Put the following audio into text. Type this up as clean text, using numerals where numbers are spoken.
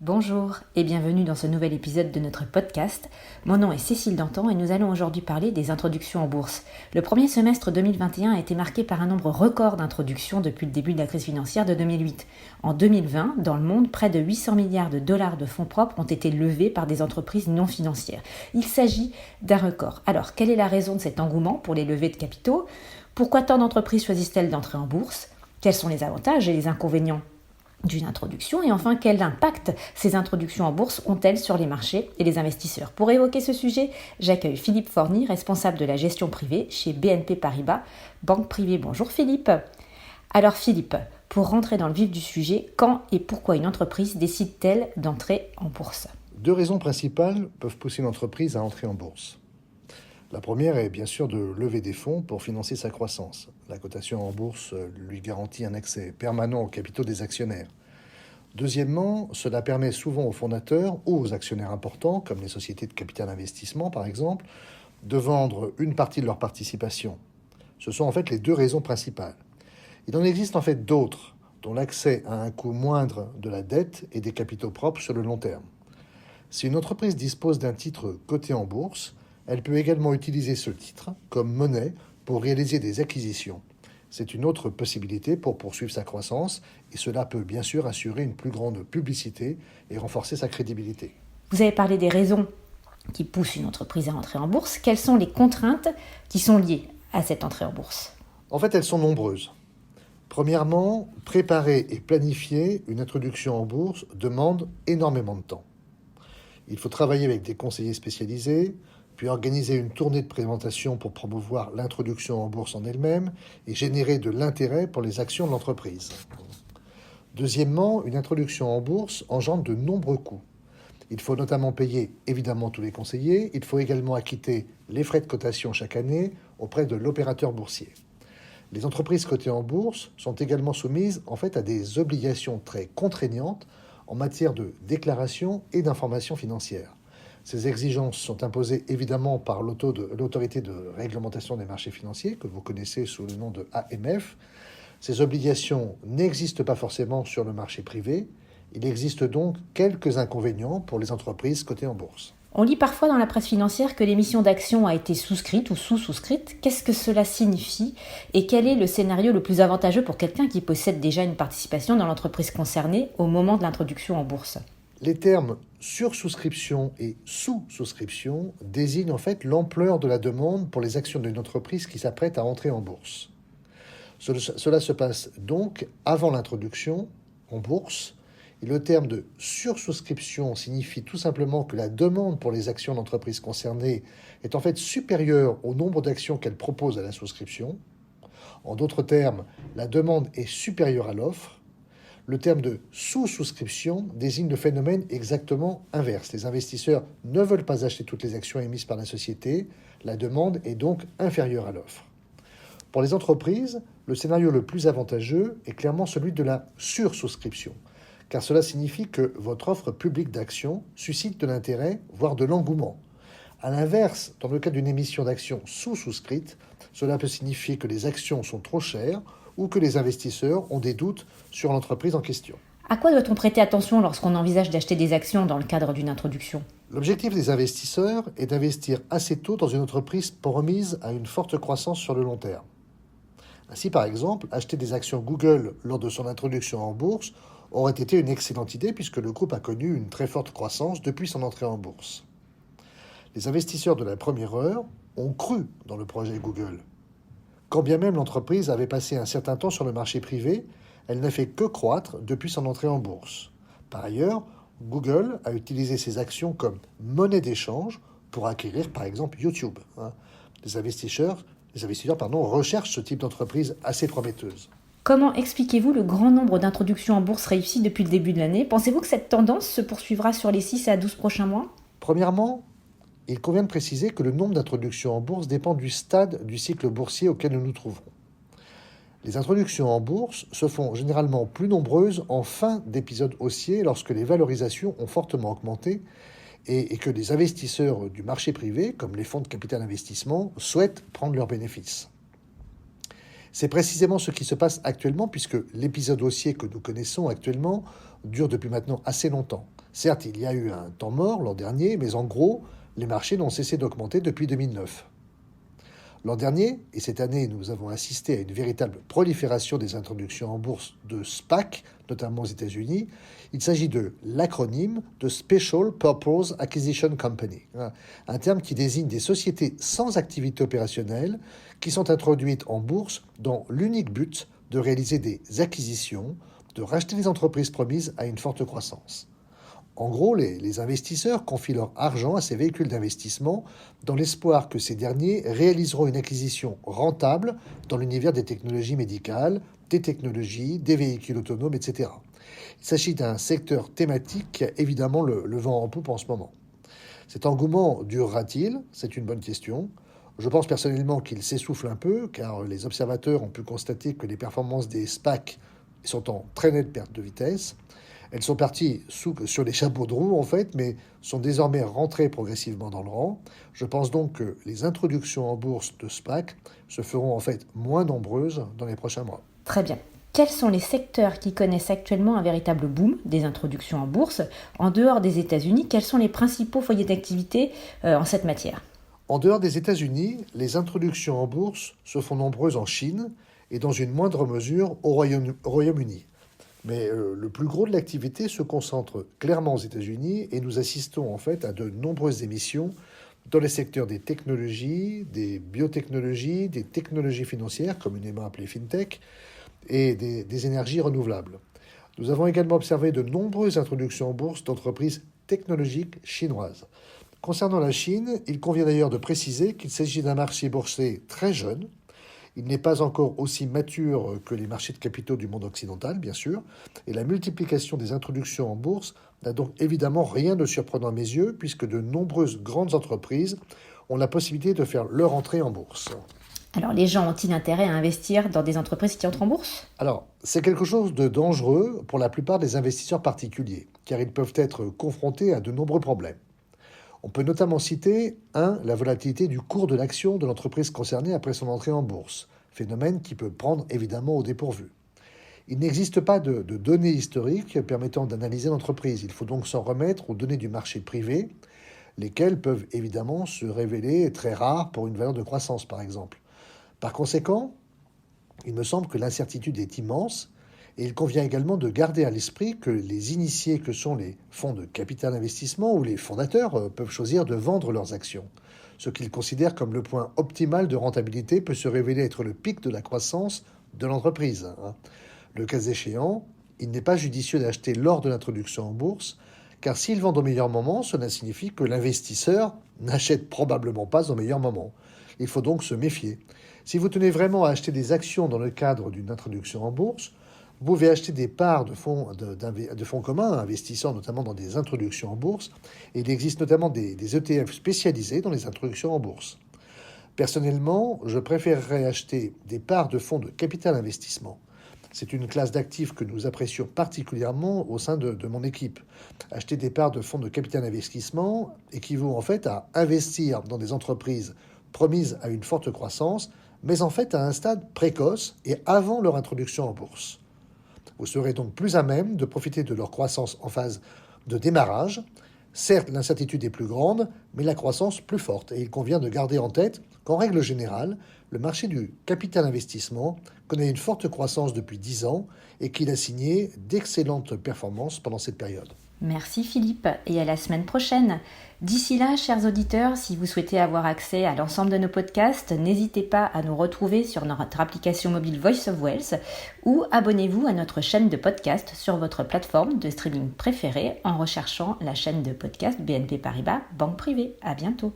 Bonjour et bienvenue dans ce nouvel épisode de notre podcast. Mon nom est Cécile Dantan et nous allons aujourd'hui parler des introductions en bourse. Le premier semestre 2021 a été marqué par un nombre record d'introductions depuis le début de la crise financière de 2008. En 2020, dans le monde, près de 800 milliards de dollars de fonds propres ont été levés par des entreprises non financières. Il s'agit d'un record. Alors, quelle est la raison de cet engouement pour les levées de capitaux ? Pourquoi tant d'entreprises choisissent-elles d'entrer en bourse ? Quels sont les avantages et les inconvénients d'une introduction, et enfin quel impact ces introductions en bourse ont-elles sur les marchés et les investisseurs. Pour évoquer ce sujet, j'accueille Philippe Forny, responsable de la gestion privée chez BNP Paribas, banque privée. Bonjour Philippe. Alors Philippe, pour rentrer dans le vif du sujet, quand et pourquoi une entreprise décide-t-elle d'entrer en bourse ? Deux raisons principales peuvent pousser une entreprise à entrer en bourse. La première est bien sûr de lever des fonds pour financer sa croissance. La cotation en bourse lui garantit un accès permanent aux capitaux des actionnaires. Deuxièmement, cela permet souvent aux fondateurs ou aux actionnaires importants, comme les sociétés de capital investissement par exemple, de vendre une partie de leur participation. Ce sont en fait les deux raisons principales. Il en existe en fait d'autres, dont l'accès à un coût moindre de la dette et des capitaux propres sur le long terme. Si une entreprise dispose d'un titre coté en bourse, elle peut également utiliser ce titre comme monnaie pour réaliser des acquisitions. C'est une autre possibilité pour poursuivre sa croissance et cela peut bien sûr assurer une plus grande publicité et renforcer sa crédibilité. Vous avez parlé des raisons qui poussent une entreprise à entrer en bourse. Quelles sont les contraintes qui sont liées à cette entrée en bourse ? En fait, elles sont nombreuses. Premièrement, préparer et planifier une introduction en bourse demande énormément de temps. Il faut travailler avec des conseillers spécialisés, puis organiser une tournée de présentation pour promouvoir l'introduction en bourse en elle-même et générer de l'intérêt pour les actions de l'entreprise. Deuxièmement, une introduction en bourse engendre de nombreux coûts. Il faut notamment payer évidemment tous les conseillers, il faut également acquitter les frais de cotation chaque année auprès de l'opérateur boursier. Les entreprises cotées en bourse sont également soumises en fait à des obligations très contraignantes en matière de déclaration et d'information financière. Ces exigences sont imposées évidemment par l'autorité de réglementation des marchés financiers, que vous connaissez sous le nom de AMF. Ces obligations n'existent pas forcément sur le marché privé. Il existe donc quelques inconvénients pour les entreprises cotées en bourse. On lit parfois dans la presse financière que l'émission d'actions a été souscrite ou sous-souscrite. Qu'est-ce que cela signifie et quel est le scénario le plus avantageux pour quelqu'un qui possède déjà une participation dans l'entreprise concernée au moment de l'introduction en bourse ? Les termes sursouscription et sous-souscription désignent en fait l'ampleur de la demande pour les actions d'une entreprise qui s'apprête à entrer en bourse. Cela se passe donc avant l'introduction en bourse, et le terme de sursouscription signifie tout simplement que la demande pour les actions d'entreprise concernées est en fait supérieure au nombre d'actions qu'elle propose à la souscription. En d'autres termes, la demande est supérieure à l'offre. Le terme de sous-souscription désigne le phénomène exactement inverse. Les investisseurs ne veulent pas acheter toutes les actions émises par la société. La demande est donc inférieure à l'offre. Pour les entreprises, le scénario le plus avantageux est clairement celui de la sursouscription, car cela signifie que votre offre publique d'actions suscite de l'intérêt, voire de l'engouement. À l'inverse, dans le cas d'une émission d'actions sous-souscrite, cela peut signifier que les actions sont trop chères ou que les investisseurs ont des doutes sur l'entreprise en question. À quoi doit-on prêter attention lorsqu'on envisage d'acheter des actions dans le cadre d'une introduction ? L'objectif des investisseurs est d'investir assez tôt dans une entreprise promise à une forte croissance sur le long terme. Ainsi, par exemple, acheter des actions Google lors de son introduction en bourse aurait été une excellente idée puisque le groupe a connu une très forte croissance depuis son entrée en bourse. Les investisseurs de la première heure ont cru dans le projet Google. Quand bien même l'entreprise avait passé un certain temps sur le marché privé, elle n'a fait que croître depuis son entrée en bourse. Par ailleurs, Google a utilisé ses actions comme monnaie d'échange pour acquérir par exemple YouTube. Les investisseurs recherchent ce type d'entreprise assez prometteuse. Comment expliquez-vous le grand nombre d'introductions en bourse réussies depuis le début de l'année ? Pensez-vous que cette tendance se poursuivra sur les 6 à 12 prochains mois ? Premièrement, il convient de préciser que le nombre d'introductions en bourse dépend du stade du cycle boursier auquel nous nous trouvons. Les introductions en bourse se font généralement plus nombreuses en fin d'épisode haussier lorsque les valorisations ont fortement augmenté et que les investisseurs du marché privé, comme les fonds de capital investissement, souhaitent prendre leurs bénéfices. C'est précisément ce qui se passe actuellement puisque l'épisode haussier que nous connaissons actuellement dure depuis maintenant assez longtemps. Certes, il y a eu un temps mort l'an dernier, mais en gros, les marchés n'ont cessé d'augmenter depuis 2009. L'an dernier, et cette année, nous avons assisté à une véritable prolifération des introductions en bourse de SPAC, notamment aux États-Unis. Il s'agit de l'acronyme de Special Purpose Acquisition Company, un terme qui désigne des sociétés sans activité opérationnelle qui sont introduites en bourse dans l'unique but de réaliser des acquisitions, de racheter les entreprises promises à une forte croissance. En gros, les investisseurs confient leur argent à ces véhicules d'investissement dans l'espoir que ces derniers réaliseront une acquisition rentable dans l'univers des technologies médicales, des technologies, des véhicules autonomes, etc. Il s'agit d'un secteur thématique qui a évidemment le vent en poupe en ce moment. Cet engouement durera-t-il ? C'est une bonne question. Je pense personnellement qu'il s'essouffle un peu, car les observateurs ont pu constater que les performances des SPAC sont en très nette perte de vitesse. Elles sont parties sur les chapeaux de roue, en fait, mais sont désormais rentrées progressivement dans le rang. Je pense donc que les introductions en bourse de SPAC se feront en fait moins nombreuses dans les prochains mois. Très bien. Quels sont les secteurs qui connaissent actuellement un véritable boom des introductions en bourse ? En dehors des États-Unis, quels sont les principaux foyers d'activité en cette matière ? En dehors des États-Unis, les introductions en bourse se font nombreuses en Chine et dans une moindre mesure au Royaume-Uni. Mais le plus gros de l'activité se concentre clairement aux États-Unis et nous assistons en fait à de nombreuses émissions dans les secteurs des technologies, des biotechnologies, des technologies financières, communément appelées fintech, et des énergies renouvelables. Nous avons également observé de nombreuses introductions en bourse d'entreprises technologiques chinoises. Concernant la Chine, il convient d'ailleurs de préciser qu'il s'agit d'un marché boursier très jeune. Il n'est pas encore aussi mature que les marchés de capitaux du monde occidental, bien sûr, et la multiplication des introductions en bourse n'a donc évidemment rien de surprenant à mes yeux, puisque de nombreuses grandes entreprises ont la possibilité de faire leur entrée en bourse. Alors, les gens ont-ils intérêt à investir dans des entreprises qui entrent en bourse ? Alors, c'est quelque chose de dangereux pour la plupart des investisseurs particuliers, car ils peuvent être confrontés à de nombreux problèmes. On peut notamment citer 1. La volatilité du cours de l'action de l'entreprise concernée après son entrée en bourse, phénomène qui peut prendre évidemment au dépourvu. Il n'existe pas de données historiques permettant d'analyser l'entreprise. Il faut donc s'en remettre aux données du marché privé, lesquelles peuvent évidemment se révéler très rares pour une valeur de croissance, par exemple. Par conséquent, il me semble que l'incertitude est immense et il convient également de garder à l'esprit que les initiés que sont les fonds de capital investissement ou les fondateurs peuvent choisir de vendre leurs actions. Ce qu'ils considèrent comme le point optimal de rentabilité peut se révéler être le pic de la croissance de l'entreprise. Le cas échéant, il n'est pas judicieux d'acheter lors de l'introduction en bourse, car s'ils vendent au meilleur moment, cela signifie que l'investisseur n'achète probablement pas au meilleur moment. Il faut donc se méfier. Si vous tenez vraiment à acheter des actions dans le cadre d'une introduction en bourse, vous pouvez acheter des parts de fonds communs, investissant notamment dans des introductions en bourse, et il existe notamment des ETF spécialisés dans les introductions en bourse. Personnellement, je préférerais acheter des parts de fonds de capital investissement. C'est une classe d'actifs que nous apprécions particulièrement au sein de mon équipe. Acheter des parts de fonds de capital investissement équivaut en fait à investir dans des entreprises promises à une forte croissance, mais en fait à un stade précoce et avant leur introduction en bourse. Vous serez donc plus à même de profiter de leur croissance en phase de démarrage. Certes, l'incertitude est plus grande, mais la croissance plus forte. Et il convient de garder en tête qu'en règle générale, le marché du capital investissement connaît une forte croissance depuis 10 ans et qu'il a signé d'excellentes performances pendant cette période. Merci Philippe et à la semaine prochaine. D'ici là, chers auditeurs, si vous souhaitez avoir accès à l'ensemble de nos podcasts, n'hésitez pas à nous retrouver sur notre application mobile Voice of Wealth ou abonnez-vous à notre chaîne de podcast sur votre plateforme de streaming préférée en recherchant la chaîne de podcast BNP Paribas Banque Privée. À bientôt.